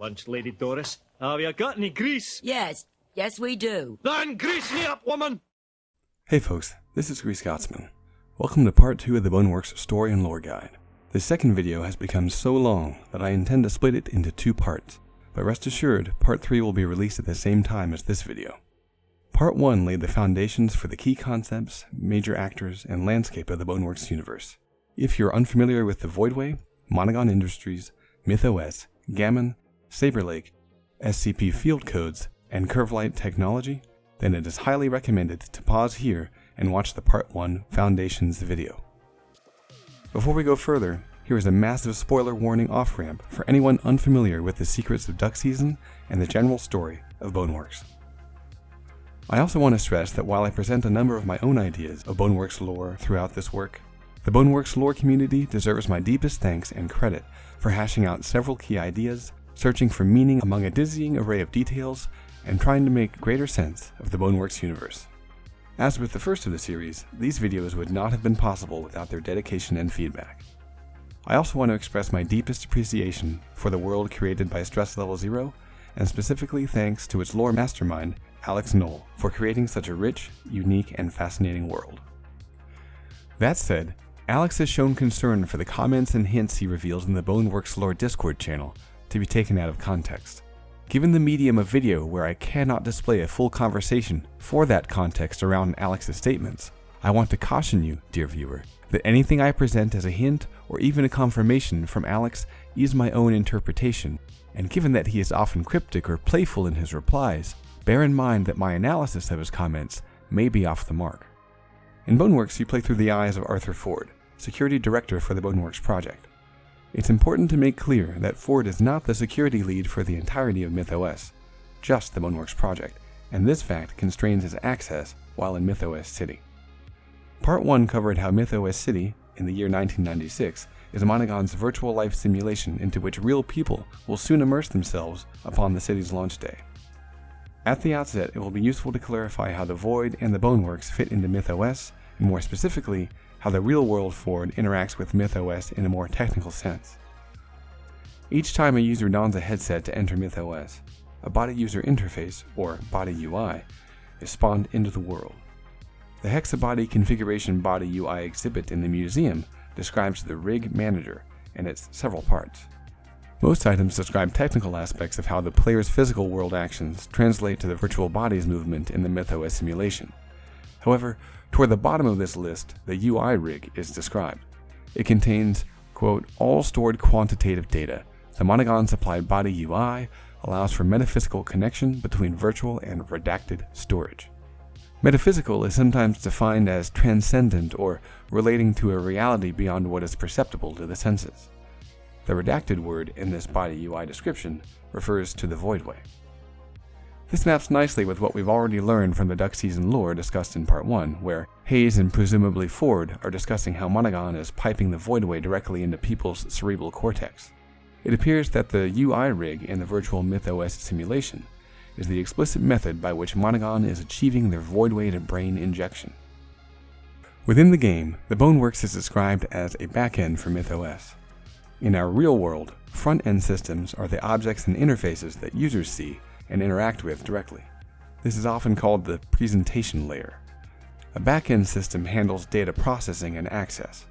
Lunch, Lady Doris. Have you got any grease? Yes, we do. Then grease me up, woman! Hey folks, this is Grease Scotsman. Welcome to part 2 of the Boneworks Story and Lore Guide. This second video has become so long that I intend to split it into 2 parts, but rest assured, part 3 will be released at the same time as this video. Part 1 laid the foundations for the key concepts, major actors, and landscape of the Boneworks universe. If you're unfamiliar with the Voidway, Monogon Industries, MythOS, Gammon, Saber Lake, SCP field codes, and Curvelight technology, then it is highly recommended to pause here and watch the Part 1 Foundations video. Before we go further, here is a massive spoiler warning off-ramp for anyone unfamiliar with the secrets of duck season and the general story of Boneworks. I also want to stress that while I present a number of my own ideas of Boneworks lore throughout this work, the Boneworks lore community deserves my deepest thanks and credit for hashing out several key ideas, searching for meaning among a dizzying array of details, and trying to make greater sense of the Boneworks universe. As with the first of the series, these videos would not have been possible without their dedication and feedback. I also want to express my deepest appreciation for the world created by Stress Level Zero, and specifically thanks to its lore mastermind, Alex Knoll, for creating such a rich, unique, and fascinating world. That said, Alex has shown concern for the comments and hints he reveals in the Boneworks Lore Discord channel to be taken out of context. Given the medium of video where I cannot display a full conversation for that context around Alex's statements, I want to caution you, dear viewer, that anything I present as a hint or even a confirmation from Alex is my own interpretation, and given that he is often cryptic or playful in his replies, bear in mind that my analysis of his comments may be off the mark. In Boneworks, you play through the eyes of Arthur Ford, Security Director for the Boneworks project. It's important to make clear that Ford is not the security lead for the entirety of MythOS, just the Boneworks project, and this fact constrains his access while in MythOS City. Part 1 covered how MythOS City, in the year 1996, is Monogon's virtual life simulation into which real people will soon immerse themselves upon the city's launch day. At the outset, it will be useful to clarify how the Void and the Boneworks fit into MythOS, and more specifically, how the real-world Ford interacts with MythOS in a more technical sense. Each time a user dons a headset to enter MythOS, a body user interface, or body UI, is spawned into the world. The Hexabody Configuration Body UI exhibit in the museum describes the Rig Manager and its several parts. Most items describe technical aspects of how the player's physical world actions translate to the virtual body's movement in the MythOS simulation. However, toward the bottom of this list, the UI rig is described. It contains, quote, all stored quantitative data. The Monogon supplied body UI allows for metaphysical connection between virtual and redacted storage. Metaphysical is sometimes defined as transcendent or relating to a reality beyond what is perceptible to the senses. The redacted word in this body UI description refers to the Voidway. This maps nicely with what we've already learned from the duck season lore discussed in Part 1, where Hayes and presumably Ford are discussing how Monogon is piping the Voidway directly into people's cerebral cortex. It appears that the UI rig in the virtual MythOS simulation is the explicit method by which Monogon is achieving their Voidway to brain injection. Within the game, the Boneworks is described as a backend for MythOS. In our real world, front-end systems are the objects and interfaces that users see and interact with directly. This is often called the presentation layer. A back-end system handles data processing and access.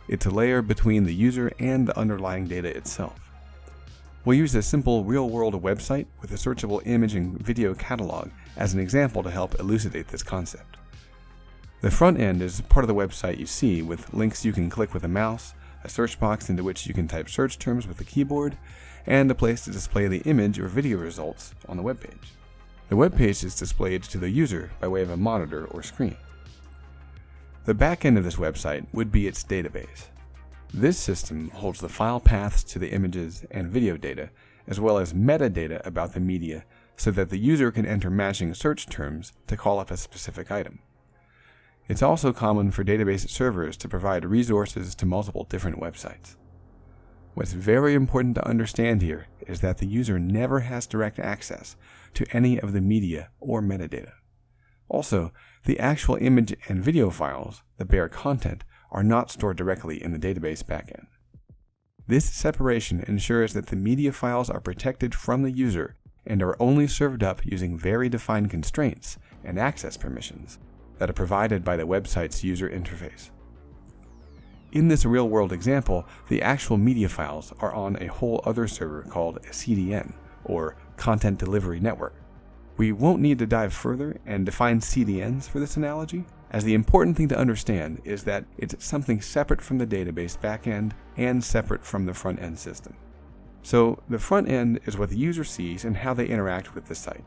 It's a layer between the user and the underlying data itself. We'll use a simple real-world website with a searchable image and video catalog as an example to help elucidate this concept. The front end is part of the website you see with links you can click with a mouse, a search box into which you can type search terms with the keyboard, and a place to display the image or video results on the web page. The web page is displayed to the user by way of a monitor or screen. The back end of this website would be its database. This system holds the file paths to the images and video data, as well as metadata about the media, so that the user can enter matching search terms to call up a specific item. It's also common for database servers to provide resources to multiple different websites. What's very important to understand here is that the user never has direct access to any of the media or metadata. Also, the actual image and video files that bear content are not stored directly in the database backend. This separation ensures that the media files are protected from the user and are only served up using very defined constraints and access permissions that are provided by the website's user interface. In this real-world example, the actual media files are on a whole other server called a CDN, or Content Delivery Network. We won't need to dive further and define CDNs for this analogy, as the important thing to understand is that it's something separate from the database backend and separate from the front-end system. So the front end is what the user sees and how they interact with the site.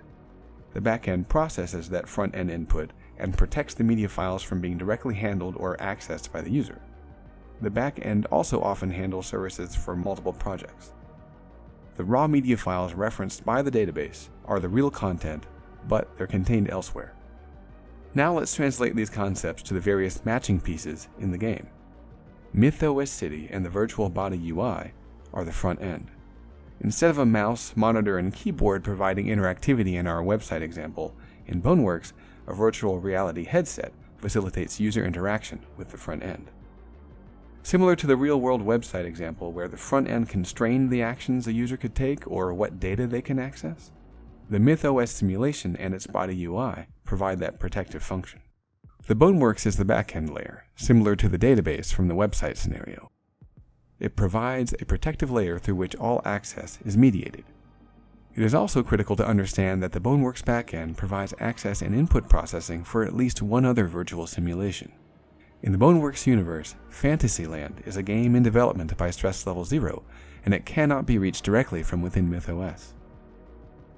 The backend processes that front-end input and protects the media files from being directly handled or accessed by the user. The backend also often handles services for multiple projects. The raw media files referenced by the database are the real content, but they're contained elsewhere. Now let's translate these concepts to the various matching pieces in the game. MythOS City and the virtual body UI are the front end. Instead of a mouse, monitor, and keyboard providing interactivity in our website example, in Boneworks, a virtual reality headset facilitates user interaction with the front end. Similar to the real-world website example where the front end constrained the actions a user could take or what data they can access, the MythOS simulation and its body UI provide that protective function. The Boneworks is the backend layer, similar to the database from the website scenario. It provides a protective layer through which all access is mediated. It is also critical to understand that the Boneworks backend provides access and input processing for at least one other virtual simulation. In the Boneworks universe, Fantasyland is a game in development by Stress Level 0, and it cannot be reached directly from within MythOS.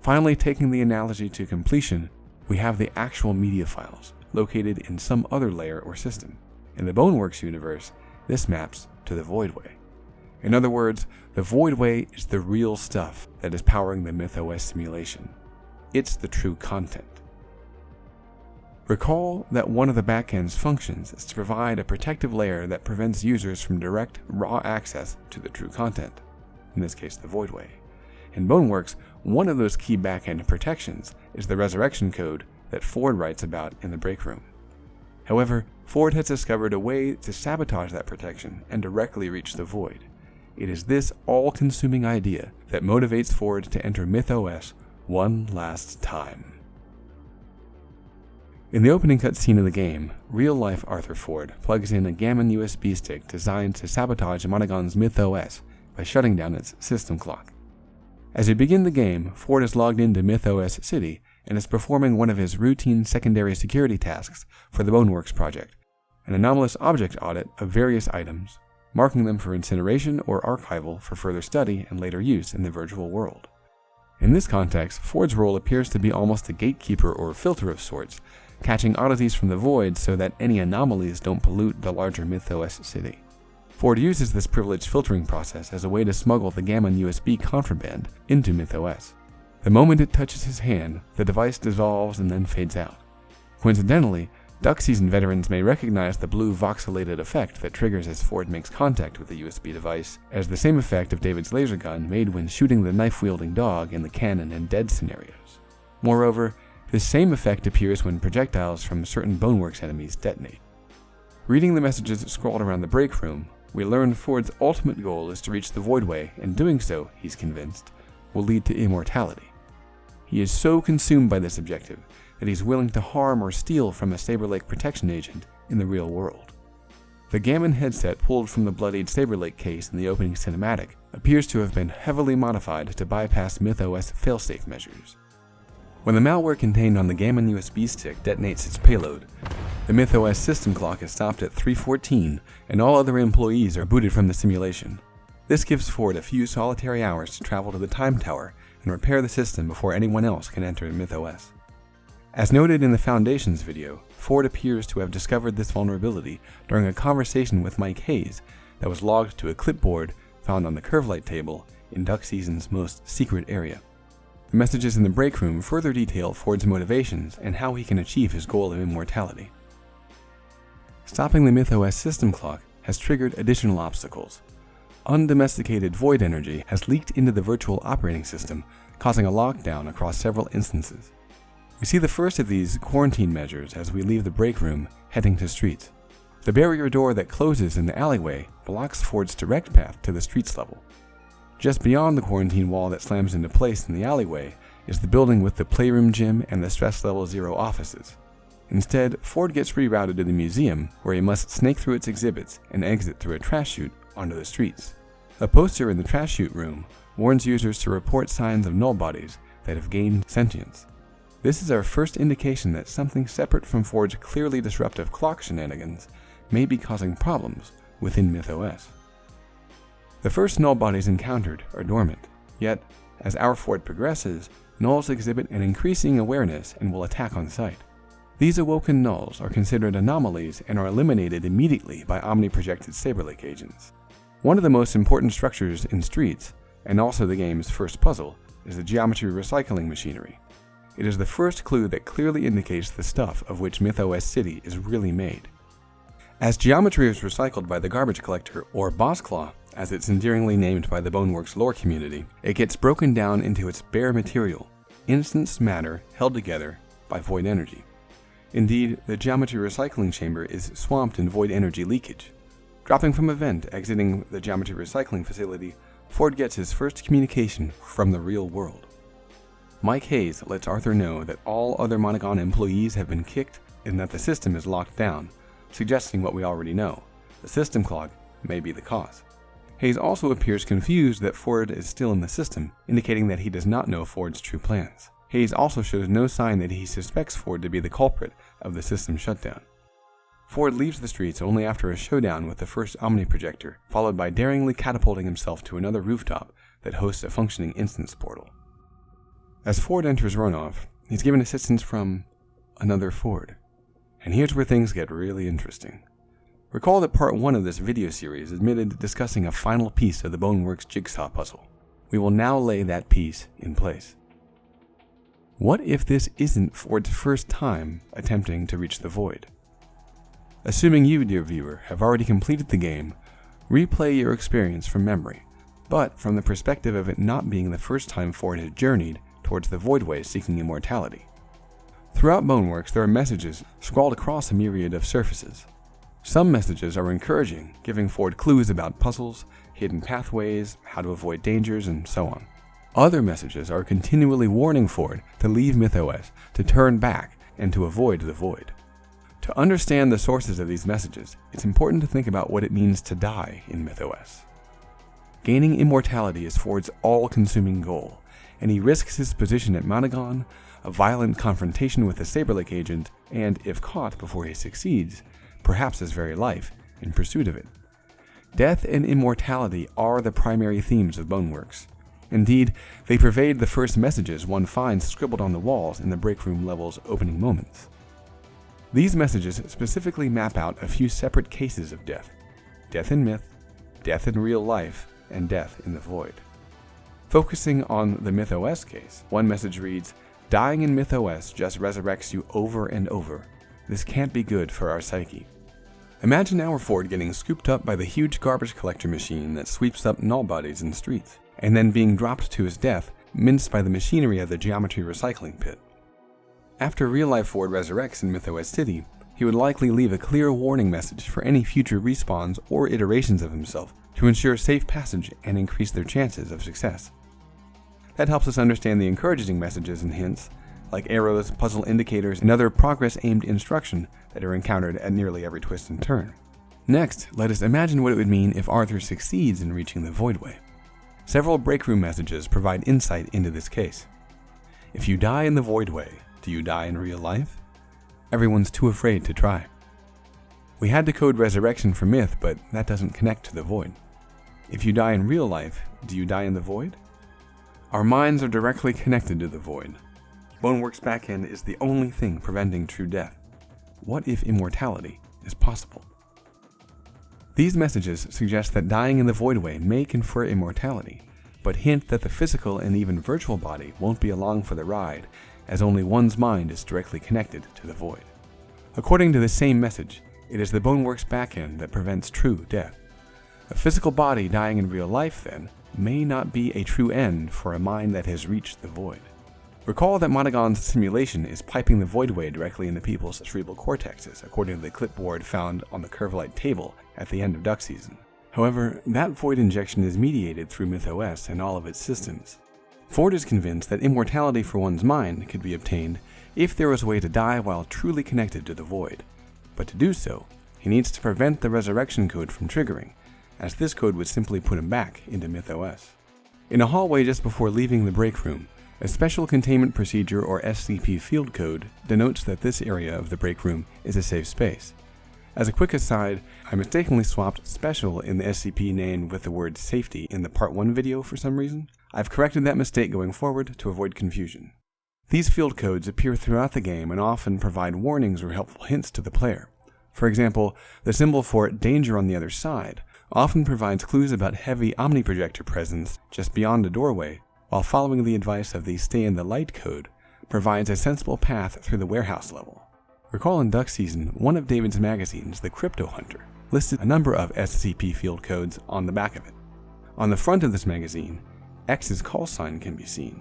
Finally, taking the analogy to completion, we have the actual media files, located in some other layer or system. In the Boneworks universe, this maps to the Voidway. In other words, the Voidway is the real stuff that is powering the MythOS simulation. It's the true content. Recall that one of the backend's functions is to provide a protective layer that prevents users from direct, raw access to the true content, in this case the Voidway. In Boneworks, one of those key backend protections is the resurrection code that Ford writes about in the break room. However, Ford has discovered a way to sabotage that protection and directly reach the void. It is this all-consuming idea that motivates Ford to enter MythOS one last time. In the opening cutscene of the game, real-life Arthur Ford plugs in a Gammon USB stick designed to sabotage Monogon's MythOS by shutting down its system clock. As we begin the game, Ford is logged into MythOS City and is performing one of his routine secondary security tasks for the Boneworks project, an anomalous object audit of various items, marking them for incineration or archival for further study and later use in the virtual world. In this context, Ford's role appears to be almost a gatekeeper or filter of sorts, catching oddities from the void so that any anomalies don't pollute the larger MythOS City. Ford uses this privileged filtering process as a way to smuggle the Gammon USB contraband into MythOS. The moment it touches his hand, the device dissolves and then fades out. Coincidentally, Duck Season veterans may recognize the blue voxelated effect that triggers as Ford makes contact with the USB device as the same effect of David's laser gun made when shooting the knife-wielding dog in the Canon and Dead scenarios. Moreover, this same effect appears when projectiles from certain Boneworks enemies detonate. Reading the messages scrawled around the break room, we learn Ford's ultimate goal is to reach the Voidway, and doing so, he's convinced, will lead to immortality. He is so consumed by this objective that he's willing to harm or steal from a Saber Lake protection agent in the real world. The Gammon headset pulled from the bloodied Saber Lake case in the opening cinematic appears to have been heavily modified to bypass MythOS failsafe measures. When the malware contained on the Gammon USB stick detonates its payload, the MythOS system clock is stopped at 3:14 and all other employees are booted from the simulation. This gives Ford a few solitary hours to travel to the Time Tower and repair the system before anyone else can enter MythOS. As noted in the Foundations video, Ford appears to have discovered this vulnerability during a conversation with Mike Hayes that was logged to a clipboard found on the Curvelight table in Duck Season's most secret area. The messages in the break room further detail Ford's motivations and how he can achieve his goal of immortality. Stopping the MythOS system clock has triggered additional obstacles. Undomesticated void energy has leaked into the virtual operating system, causing a lockdown across several instances. We see the first of these quarantine measures as we leave the break room, heading to streets. The barrier door that closes in the alleyway blocks Ford's direct path to the streets level. Just beyond the quarantine wall that slams into place in the alleyway is the building with the playroom gym and the stress level 0 offices. Instead, Ford gets rerouted to the museum, where he must snake through its exhibits and exit through a trash chute onto the streets. A poster in the trash chute room warns users to report signs of null bodies that have gained sentience. This is our first indication that something separate from Ford's clearly disruptive clock shenanigans may be causing problems within MythOS. The first null bodies encountered are dormant, yet, as our Ford progresses, nulls exhibit an increasing awareness and will attack on sight. These awoken nulls are considered anomalies and are eliminated immediately by omniprojected Saberlake agents. One of the most important structures in Streets, and also the game's first puzzle, is the geometry recycling machinery. It is the first clue that clearly indicates the stuff of which MythOS City is really made. As geometry is recycled by the garbage collector, or Boss Claw, as it's endearingly named by the Boneworks lore community, it gets broken down into its bare material, instanced matter held together by void energy. Indeed, the geometry recycling chamber is swamped in void energy leakage. Dropping from a vent exiting the geometry recycling facility, Ford gets his first communication from the real world. Mike Hayes lets Arthur know that all other Monogon employees have been kicked and that the system is locked down, suggesting what we already know: the system clog may be the cause. Hayes also appears confused that Ford is still in the system, indicating that he does not know Ford's true plans. Hayes also shows no sign that he suspects Ford to be the culprit of the system shutdown. Ford leaves the streets only after a showdown with the first Omniprojector, followed by daringly catapulting himself to another rooftop that hosts a functioning instance portal. As Ford enters Roanoff, he's given assistance from another Ford. And here's where things get really interesting. Recall that part 1 of this video series admitted discussing a final piece of the Boneworks jigsaw puzzle. We will now lay that piece in place. What if this isn't Ford's first time attempting to reach the void? Assuming you, dear viewer, have already completed the game, replay your experience from memory, but from the perspective of it not being the first time Ford has journeyed towards the Voidway seeking immortality. Throughout Boneworks, there are messages scrawled across a myriad of surfaces. Some messages are encouraging, giving Ford clues about puzzles, hidden pathways, how to avoid dangers, and so on. Other messages are continually warning Ford to leave MythOS, to turn back, and to avoid the void. To understand the sources of these messages, it's important to think about what it means to die in MythOS. Gaining immortality is Ford's all-consuming goal, and he risks his position at Monogon, a violent confrontation with the Saberlake agent, and, if caught before he succeeds, perhaps his very life, in pursuit of it. Death and immortality are the primary themes of Boneworks. Indeed, they pervade the first messages one finds scribbled on the walls in the break room level's opening moments. These messages specifically map out a few separate cases of death: death in myth, death in real life, and death in the void. Focusing on the MythOS case, one message reads, "Dying in MythOS just resurrects you over and over. This can't be good for our psyche." Imagine our Ford getting scooped up by the huge garbage collector machine that sweeps up null bodies in streets, and then being dropped to his death, minced by the machinery of the geometry recycling pit. After real-life Ford resurrects in MythOS City, he would likely leave a clear warning message for any future respawns or iterations of himself to ensure safe passage and increase their chances of success. That helps us understand the encouraging messages and hints, like arrows, puzzle indicators, and other progress-aimed instruction that are encountered at nearly every twist and turn. Next, let us imagine what it would mean if Arthur succeeds in reaching the Voidway. Several breakroom messages provide insight into this case. If you die in the Voidway, do you die in real life? Everyone's too afraid to try. We had to code resurrection for myth, but that doesn't connect to the void. If you die in real life, do you die in the void? Our minds are directly connected to the void. Boneworks Backend is the only thing preventing true death. What if immortality is possible? These messages suggest that dying in the Voidway may confer immortality, but hint that the physical and even virtual body won't be along for the ride, as only one's mind is directly connected to the void. According to the same message, it is the Boneworks Backend that prevents true death. A physical body dying in real life, then, may not be a true end for a mind that has reached the void. Recall that Monaghan's simulation is piping the Voidway directly into people's cerebral cortexes, according to the clipboard found on the Curve-Light table at the end of duck season. However, that void injection is mediated through MythOS and all of its systems. Ford is convinced that immortality for one's mind could be obtained if there was a way to die while truly connected to the void. But to do so, he needs to prevent the resurrection code from triggering, as this code would simply put him back into MythOS. In a hallway just before leaving the break room, a Special Containment Procedure or SCP field code denotes that this area of the break room is a safe space. As a quick aside, I mistakenly swapped special in the SCP name with the word safety in the Part 1 video for some reason. I've corrected that mistake going forward to avoid confusion. These field codes appear throughout the game and often provide warnings or helpful hints to the player. For example, the symbol for danger on the other side often provides clues about heavy omniprojector presence just beyond a doorway, while following the advice of the Stay in the Light code provides a sensible path through the warehouse level. Recall in duck season, one of David's magazines, The Crypto Hunter, listed a number of SCP field codes on the back of it. On the front of this magazine, X's call sign can be seen.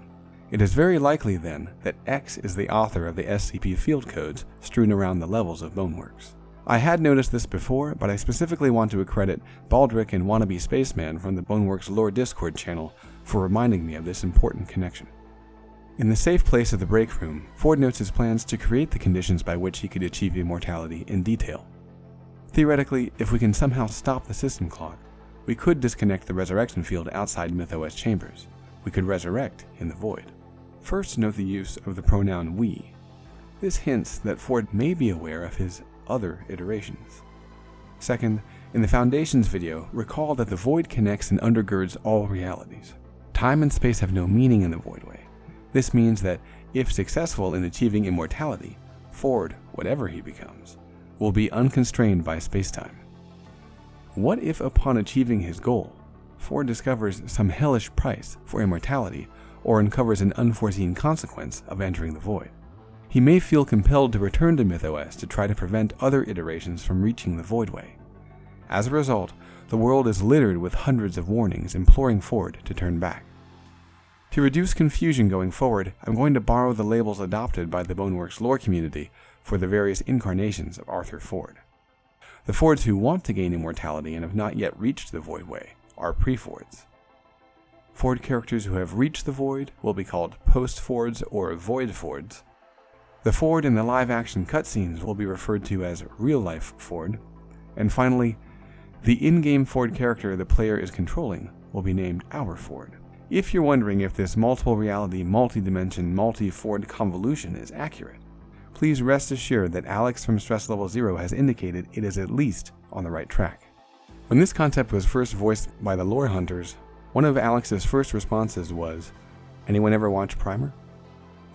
It is very likely then that X is the author of the SCP field codes strewn around the levels of Boneworks. I had noticed this before, but I specifically want to accredit Baldric and Wannabe Spaceman from the Boneworks Lore Discord channel for reminding me of this important connection. In the safe place of the break room, Ford notes his plans to create the conditions by which he could achieve immortality in detail. Theoretically, if we can somehow stop the system clock, we could disconnect the resurrection field outside MythOS chambers. We could resurrect in the void. First, note the use of the pronoun we. This hints that Ford may be aware of his other iterations. Second, in the Foundations video, recall that the void connects and undergirds all realities. Time and space have no meaning in the Voidway. This means that, if successful in achieving immortality, Ford, whatever he becomes, will be unconstrained by spacetime. What if upon achieving his goal, Ford discovers some hellish price for immortality or uncovers an unforeseen consequence of entering the void? He may feel compelled to return to MythOS to try to prevent other iterations from reaching the Voidway. As a result, the world is littered with hundreds of warnings imploring Ford to turn back. To reduce confusion going forward, I'm going to borrow the labels adopted by the Boneworks lore community for the various incarnations of Arthur Ford. The Fords who want to gain immortality and have not yet reached the Voidway are pre-Fords. Ford characters who have reached the Void will be called post-Fords or Void Fords. The Ford in the live-action cutscenes will be referred to as real-life Ford. And finally, the in-game Ford character the player is controlling will be named Our Ford. If you're wondering if this multiple reality, multi-dimension, multi-Ford convolution is accurate, please rest assured that Alex from Stress Level 0 has indicated it is at least on the right track. When this concept was first voiced by the lore hunters, one of Alex's first responses was, "Anyone ever watch Primer?"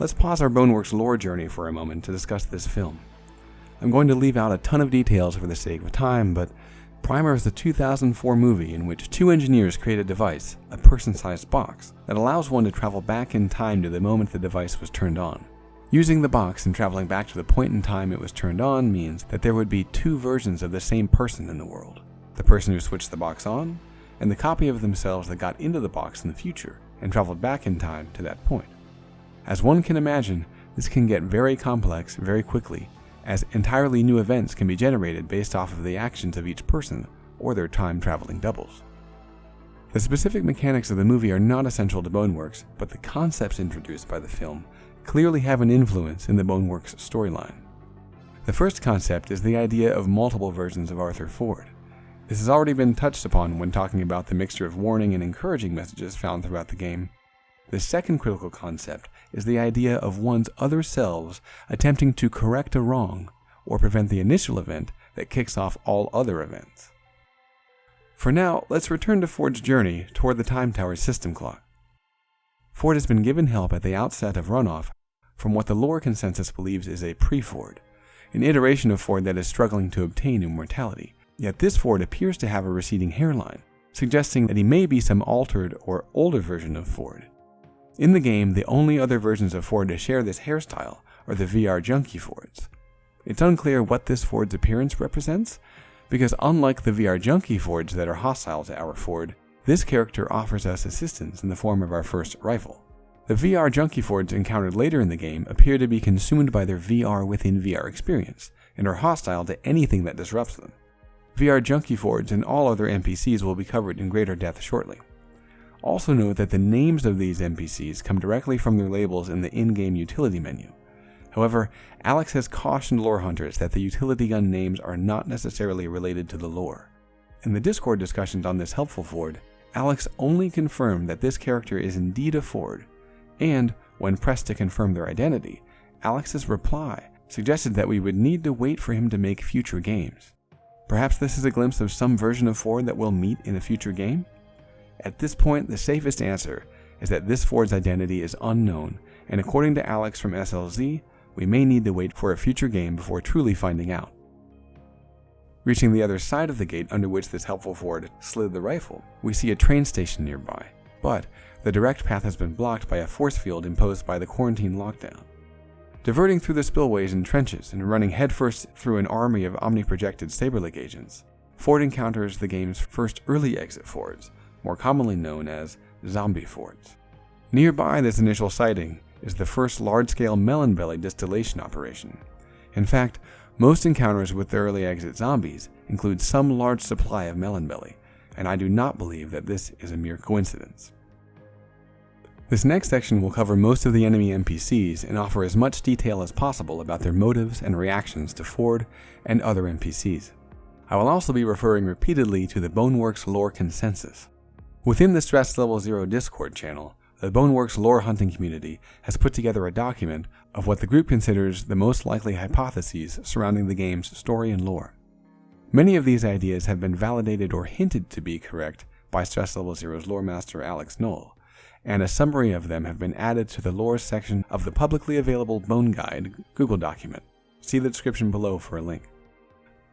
Let's pause our Boneworks lore journey for a moment to discuss this film. I'm going to leave out a ton of details for the sake of time, but Primer is the 2004 movie in which two engineers create a device, a person-sized box, that allows one to travel back in time to the moment the device was turned on. Using the box and traveling back to the point in time it was turned on means that there would be two versions of the same person in the world. The person who switched the box on, and the copy of themselves that got into the box in the future and traveled back in time to that point. As one can imagine, this can get very complex very quickly, as entirely new events can be generated based off of the actions of each person or their time-traveling doubles. The specific mechanics of the movie are not essential to Boneworks, but the concepts introduced by the film clearly have an influence in the Boneworks storyline. The first concept is the idea of multiple versions of Arthur Ford. This has already been touched upon when talking about the mixture of warning and encouraging messages found throughout the game. The second critical concept is the idea of one's other selves attempting to correct a wrong or prevent the initial event that kicks off all other events. For now, let's return to Ford's journey toward the Time Tower's system clock. Ford has been given help at the outset of Runoff from what the lore consensus believes is a pre-Ford, an iteration of Ford that is struggling to obtain immortality. Yet this Ford appears to have a receding hairline, suggesting that he may be some altered or older version of Ford. In the game, the only other versions of Ford to share this hairstyle are the VR Junkie Fords. It's unclear what this Ford's appearance represents, because unlike the VR Junkie Fords that are hostile to our Ford, this character offers us assistance in the form of our first rifle. The VR junkie Fords encountered later in the game appear to be consumed by their VR within VR experience, and are hostile to anything that disrupts them. VR junkie Fords and all other NPCs will be covered in greater depth shortly. Also note that the names of these NPCs come directly from their labels in the in-game utility menu. However, Alex has cautioned lore hunters that the utility gun names are not necessarily related to the lore. In the Discord discussions on this helpful Ford, Alex only confirmed that this character is indeed a Ford, and, when pressed to confirm their identity, Alex's reply suggested that we would need to wait for him to make future games. Perhaps this is a glimpse of some version of Ford that we'll meet in a future game? At this point, the safest answer is that this Ford's identity is unknown, and according to Alex from SLZ, we may need to wait for a future game before truly finding out. Reaching the other side of the gate under which this helpful Ford slid the rifle, we see a train station nearby, but the direct path has been blocked by a force field imposed by the quarantine lockdown. Diverting through the spillways and trenches and running headfirst through an army of omniprojected Saberlick agents, Ford encounters the game's first early exit Fords, more commonly known as zombie Fords. Nearby this initial sighting is the first large-scale Melon Belly distillation operation. In fact, most encounters with the early exit zombies include some large supply of Melon Belly, and I do not believe that this is a mere coincidence. This next section will cover most of the enemy NPCs and offer as much detail as possible about their motives and reactions to Ford and other NPCs. I will also be referring repeatedly to the Boneworks lore consensus. Within the Stress Level 0 Discord channel, the Boneworks lore hunting community has put together a document of what the group considers the most likely hypotheses surrounding the game's story and lore. Many of these ideas have been validated or hinted to be correct by Stress Level 0's lore master Alex Knoll, and a summary of them have been added to the lore section of the publicly available BoneGuide Google document. See the description below for a link.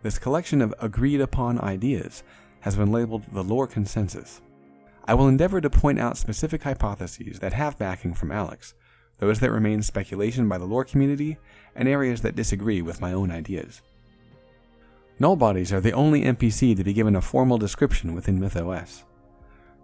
This collection of agreed upon ideas has been labeled the lore consensus. I will endeavor to point out specific hypotheses that have backing from Alex, those that remain speculation by the lore community, and areas that disagree with my own ideas. Null bodies are the only NPC to be given a formal description within MythOS.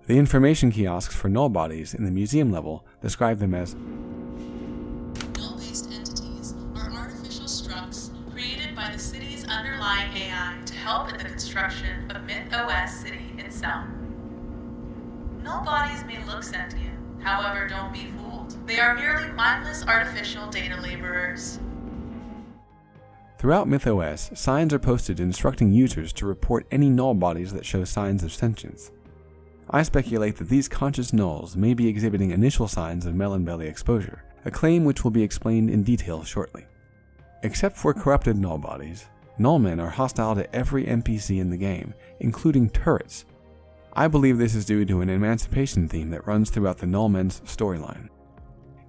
The information kiosks for null bodies in the museum level describe them as null-based entities are artificial structs created by the city's underlying AI to help in the construction of MythOS City itself. Null bodies may look sentient, however, don't be fooled. They are merely mindless artificial data laborers. Throughout MythOS, signs are posted instructing users to report any null bodies that show signs of sentience. I speculate that these conscious nulls may be exhibiting initial signs of Melon Belly exposure, a claim which will be explained in detail shortly. Except for corrupted null bodies, nullmen are hostile to every NPC in the game, including turrets. I believe this is due to an emancipation theme that runs throughout the nullmen's storyline.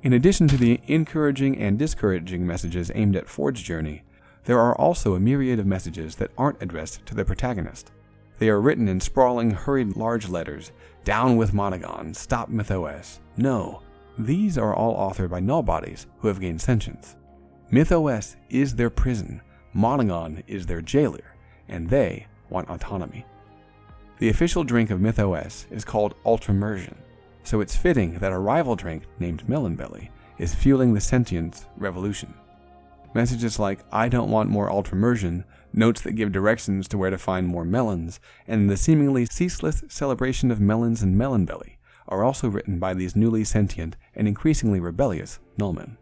In addition to the encouraging and discouraging messages aimed at Ford's journey, there are also a myriad of messages that aren't addressed to the protagonist. They are written in sprawling, hurried large letters, "Down with Monogon, stop MythOS, no." These are all authored by null bodies who have gained sentience. MythOS is their prison, Monogon is their jailer, and they want autonomy. The official drink of MythOS is called Ultramersion, so it's fitting that a rival drink named Melon Belly is fueling the sentience revolution. Messages like "I don't want more Ultramersion," notes that give directions to where to find more melons, and the seemingly ceaseless celebration of melons and Melon Belly are also written by these newly sentient and increasingly rebellious nullmen.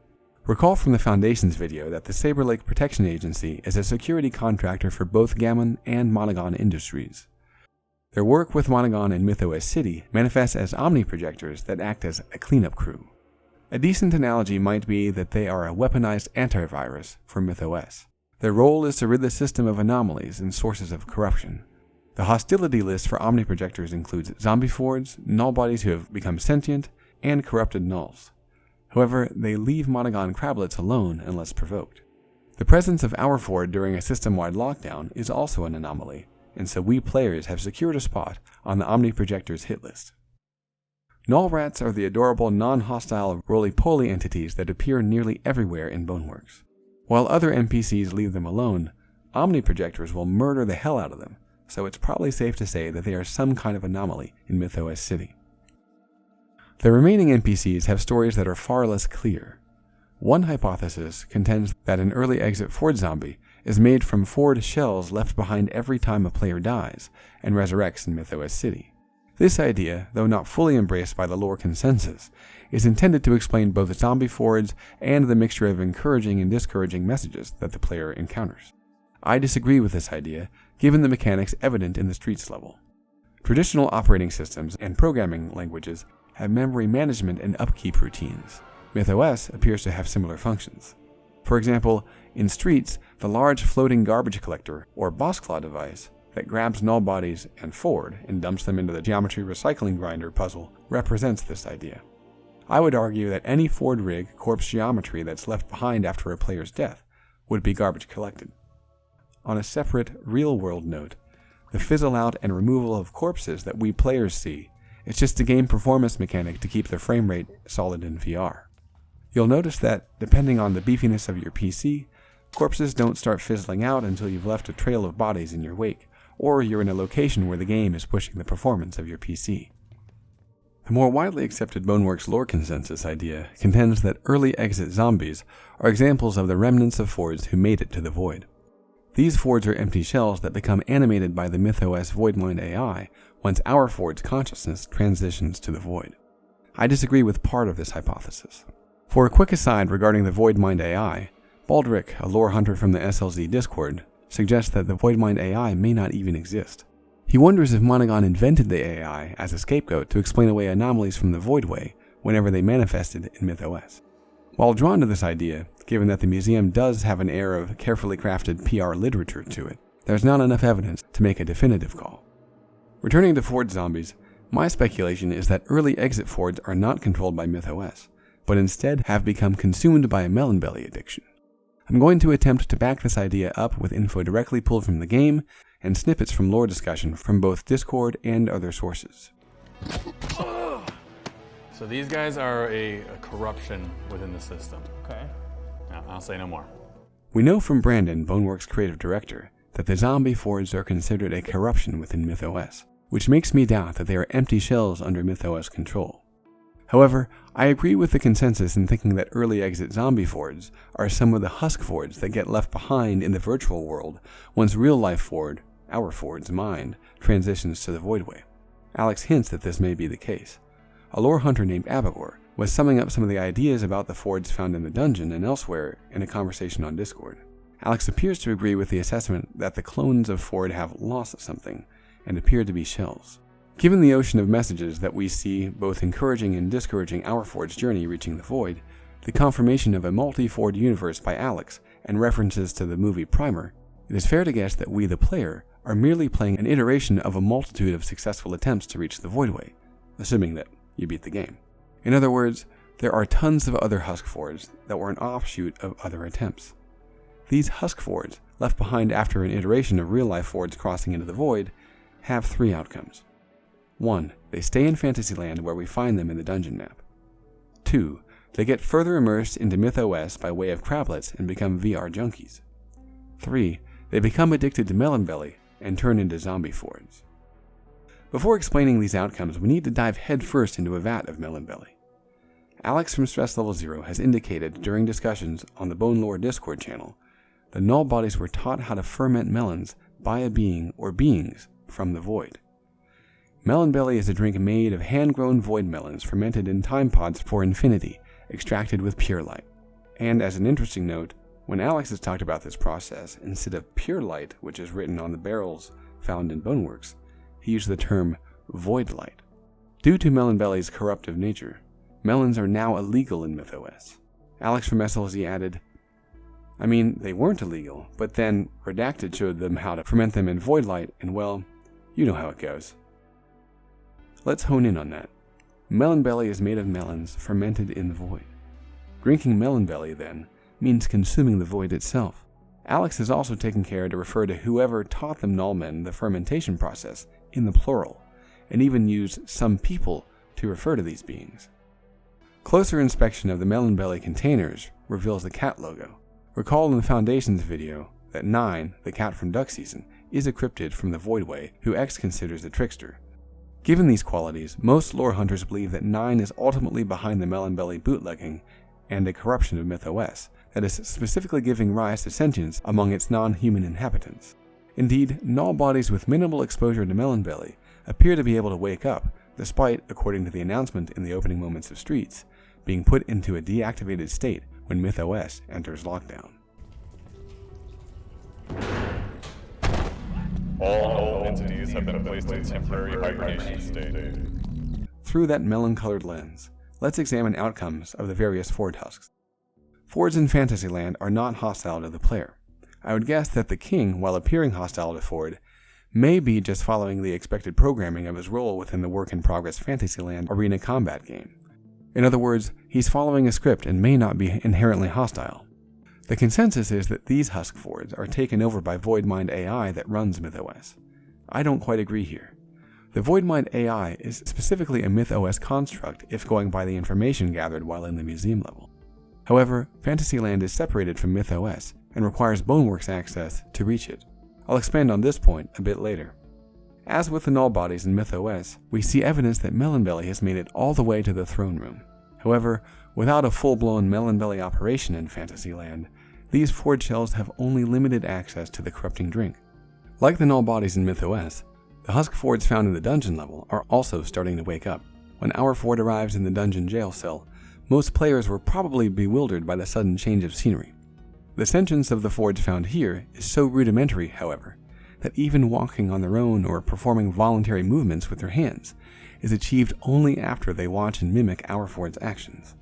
Recall from the Foundation's video that the Saber Lake Protection Agency is a security contractor for both Gammon and Monogon Industries. Their work with Monogon and MythOS City manifests as omniprojectors that act as a cleanup crew. A decent analogy might be that they are a weaponized antivirus for MythOS. Their role is to rid the system of anomalies and sources of corruption. The hostility list for omniprojectors includes zombie Fords, null bodies who have become sentient, and corrupted nulls. However, they leave Monogon crablets alone unless provoked. The presence of our Ford during a system-wide lockdown is also an anomaly, and so we players have secured a spot on the omniprojector's hit list. Null rats are the adorable non-hostile roly-poly entities that appear nearly everywhere in Boneworks. While other NPCs leave them alone, omniprojectors will murder the hell out of them, so it's probably safe to say that they are some kind of anomaly in MythOS City. The remaining NPCs have stories that are far less clear. One hypothesis contends that an early exit Ford zombie is made from Ford shells left behind every time a player dies and resurrects in MythOS City. This idea, though not fully embraced by the lore consensus, is intended to explain both zombie Fords and the mixture of encouraging and discouraging messages that the player encounters. I disagree with this idea, given the mechanics evident in the Streets level. Traditional operating systems and programming languages have memory management and upkeep routines. MythOS appears to have similar functions. For example, in Streets, the large floating garbage collector, or boss claw device, that grabs null bodies and Ford and dumps them into the geometry recycling grinder puzzle represents this idea. I would argue that any Ford rig corpse geometry that's left behind after a player's death would be garbage collected. On a separate, real-world note, the fizzle out and removal of corpses that we players see is just a game performance mechanic to keep the frame rate solid in VR. You'll notice that, depending on the beefiness of your PC, corpses don't start fizzling out until you've left a trail of bodies in your wake, or you're in a location where the game is pushing the performance of your PC. The more widely accepted Boneworks lore consensus idea contends that early exit zombies are examples of the remnants of Fords who made it to the Void. These Fords are empty shells that become animated by the MythOS Voidmind AI once our Ford's consciousness transitions to the Void. I disagree with part of this hypothesis. For a quick aside regarding the Voidmind AI, Baldric, a lore hunter from the SLZ Discord, suggests that the Voidmind AI may not even exist. He wonders if Monogon invented the AI as a scapegoat to explain away anomalies from the Voidway whenever they manifested in MythOS. While drawn to this idea, given that the museum does have an air of carefully crafted PR literature to it, there's not enough evidence to make a definitive call. Returning to Ford zombies, my speculation is that early exit Fords are not controlled by MythOS, but instead have become consumed by a Melon Belly addiction. I'm going to attempt to back this idea up with info directly pulled from the game and snippets from lore discussion from both Discord and other sources. So these guys are a corruption within the system. Okay. Now, I'll say no more. We know from Brandon, Boneworks creative director, that the zombie Fords are considered a corruption within MythOS, which makes me doubt that they are empty shells under MythOS control. However, I agree with the consensus in thinking that early exit zombie Fords are some of the husk Fords that get left behind in the virtual world once real-life Ford, our Ford's mind, transitions to the Voidway. Alex hints that this may be the case. A lore hunter named Abagor was summing up some of the ideas about the Fords found in the dungeon and elsewhere in a conversation on Discord. Alex appears to agree with the assessment that the clones of Ford have lost something and appear to be shells. Given the ocean of messages that we see both encouraging and discouraging our Ford's journey reaching the Void, the confirmation of a multi-Ford universe by Alex, and references to the movie Primer, it is fair to guess that we, the player, are merely playing an iteration of a multitude of successful attempts to reach the Voidway, assuming that you beat the game. In other words, there are tons of other husk Fords that were an offshoot of other attempts. These husk Fords, left behind after an iteration of real-life Fords crossing into the Void, have three outcomes. 1. They stay in Fantasyland where we find them in the dungeon map. 2. They get further immersed into MythOS by way of crablets and become VR junkies. 3. They become addicted to Melon Belly and turn into zombie Fords. Before explaining these outcomes, we need to dive headfirst into a vat of Melon Belly. Alex from Stress Level 0 has indicated during discussions on the Bone Lore Discord channel that null bodies were taught how to ferment melons by a being or beings from the Void. Melon Belly is a drink made of hand-grown void melons fermented in time pods for infinity, extracted with pure light. And as an interesting note, when Alex has talked about this process, instead of pure light, which is written on the barrels found in Boneworks, he used the term void light. Due to Melon Belly's corruptive nature, melons are now illegal in MythOS. Alex from SLZ added, I mean, they weren't illegal, but then Redacted showed them how to ferment them in void light, and well, you know how it goes. Let's hone in on that. Melon Belly is made of melons fermented in the Void. Drinking Melon Belly, then, means consuming the Void itself. Alex has also taken care to refer to whoever taught them nullmen the fermentation process in the plural, and even used some people to refer to these beings. Closer inspection of the Melon Belly containers reveals the cat logo. Recall in the Foundations video that 9, the cat from Duck Season, is a cryptid from the Voidway who X considers a trickster. Given these qualities, most lore hunters believe that 9 is ultimately behind the Melon Belly bootlegging and a corruption of MythOS that is specifically giving rise to sentience among its non-human inhabitants. Indeed, null bodies with minimal exposure to Melon Belly appear to be able to wake up, despite, according to the announcement in the opening moments of Streets, being put into a deactivated state when MythOS enters lockdown. All null entities have been placed in temporary hibernation state. Through that melon-colored lens, let's examine outcomes of the various Ford husks. Fords in Fantasyland are not hostile to the player. I would guess that the king, while appearing hostile to Ford, may be just following the expected programming of his role within the work-in-progress Fantasyland arena combat game. In other words, he's following a script and may not be inherently hostile. The consensus is that these husk Fords are taken over by Voidmind AI that runs MythOS. I don't quite agree here. The Voidmind AI is specifically a MythOS construct if going by the information gathered while in the museum level. However, Fantasyland is separated from MythOS and requires Boneworks access to reach it. I'll expand on this point a bit later. As with the null bodies in MythOS, we see evidence that Melon Belly has made it all the way to the throne room. However, without a full-blown Melon Belly operation in Fantasyland, these Ford shells have only limited access to the corrupting drink. Like the null bodies in MythOS, the husk Fords found in the dungeon level are also starting to wake up. When our Ford arrives in the dungeon jail cell, most players were probably bewildered by the sudden change of scenery. The sentience of the Fords found here is so rudimentary, however, that even walking on their own or performing voluntary movements with their hands is achieved only after they watch and mimic our Ford's actions.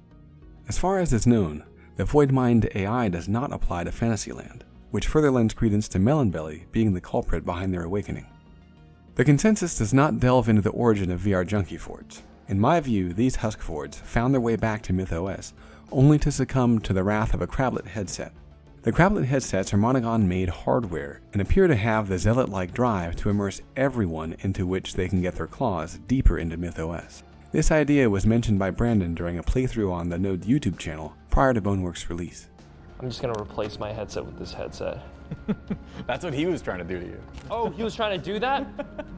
As far as is known, the Voidmind AI does not apply to Fantasyland, which further lends credence to Melon Belly being the culprit behind their awakening. The consensus does not delve into the origin of VR Junkie Fords. In my view, these husk Fords found their way back to MythOS only to succumb to the wrath of a Crablet headset. The Crablet headsets are Monogon-made hardware and appear to have the Zealot-like drive to immerse everyone into which they can get their claws deeper into MythOS. This idea was mentioned by Brandon during a playthrough on the Node YouTube channel prior to Boneworks' release. I'm just gonna replace my headset with this headset. That's what he was trying to do to you. Oh, he was trying to do that?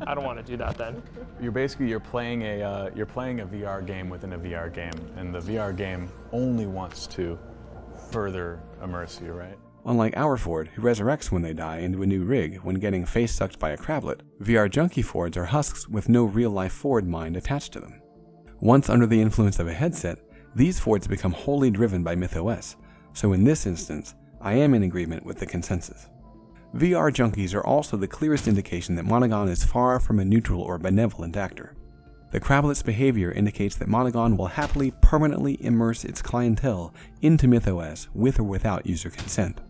I don't want to do that then. You're playing a VR game within a VR game, and the VR game only wants to further immerse you, right? Unlike our Ford, who resurrects when they die into a new rig when getting face-sucked by a Crablet, VR Junkie Fords are husks with no real-life Ford mind attached to them. Once under the influence of a headset, these Fords become wholly driven by MythOS, so in this instance, I am in agreement with the consensus. VR Junkies are also the clearest indication that Monogon is far from a neutral or benevolent actor. The Crablet's behavior indicates that Monogon will happily permanently immerse its clientele into MythOS with or without user consent.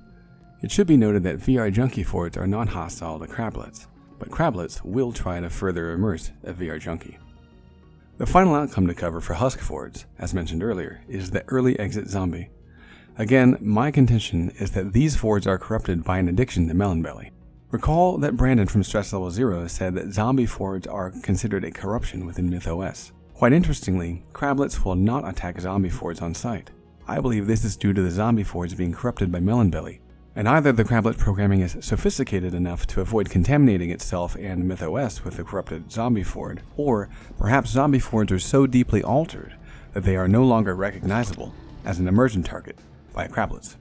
It should be noted that VR Junkie Fords are not hostile to Crablets, but Crablets will try to further immerse a VR Junkie. The final outcome to cover for husk Fords, as mentioned earlier, is the early exit zombie. Again, my contention is that these Fords are corrupted by an addiction to Melon Belly. Recall that Brandon from Stress Level 0 said that zombie Fords are considered a corruption within MythOS. Quite interestingly, Crablets will not attack zombie Fords on sight. I believe this is due to the zombie Fords being corrupted by Melon Belly, and either the Crablet programming is sophisticated enough to avoid contaminating itself and MythOS with the corrupted zombie Ford, or perhaps zombie Fords are so deeply altered that they are no longer recognizable as an immersion target by Crablets.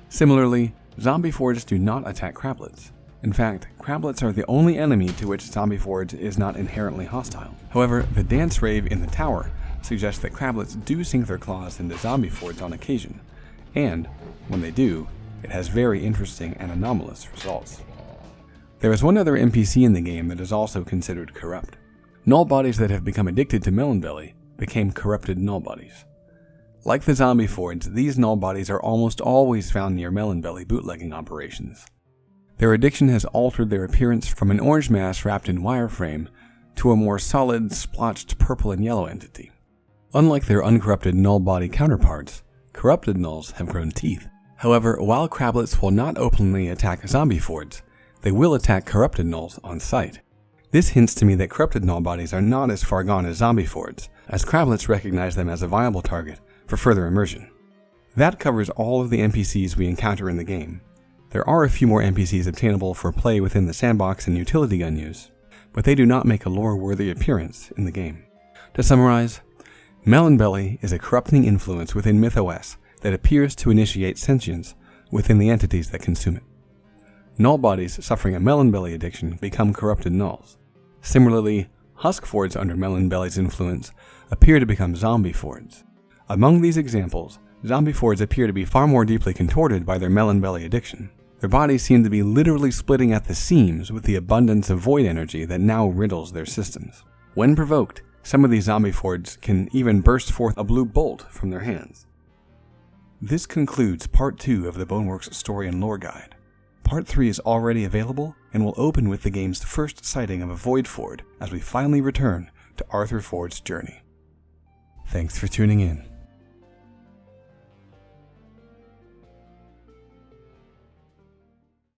Similarly, zombie Fords do not attack Crablets. In fact, Crablets are the only enemy to which zombie Fords is not inherently hostile. However, the dance rave in the tower suggests that Crablets do sink their claws into zombie Fords on occasion, and, when they do, it has very interesting and anomalous results. There is one other NPC in the game that is also considered corrupt. Null bodies that have become addicted to Melon Belly became corrupted null bodies. Like the zombie Fords, these null bodies are almost always found near Melon Belly bootlegging operations. Their addiction has altered their appearance from an orange mass wrapped in wireframe to a more solid, splotched purple and yellow entity. Unlike their uncorrupted null body counterparts, corrupted nulls have grown teeth. However, while Crablets will not openly attack zombie Fords, they will attack corrupted nulls on sight. This hints to me that corrupted null bodies are not as far gone as zombie Fords, as Crablets recognize them as a viable target for further immersion. That covers all of the NPCs we encounter in the game. There are a few more NPCs obtainable for play within the sandbox and utility gun use, but they do not make a lore-worthy appearance in the game. To summarize, Melon Belly is a corrupting influence within MythOS that appears to initiate sentience within the entities that consume it. Null bodies suffering a Melon Belly addiction become corrupted nulls. Similarly, husk fords under Melon Belly's influence appear to become zombie fords. Among these examples, zombie fords appear to be far more deeply contorted by their Melon Belly addiction. Their bodies seem to be literally splitting at the seams with the abundance of void energy that now riddles their systems. When provoked, some of these zombie fords can even burst forth a blue bolt from their hands. This concludes Part 2 of the Boneworks Story and Lore Guide. Part 3 is already available and will open with the game's first sighting of a void ford as we finally return to Arthur Ford's journey. Thanks for tuning in.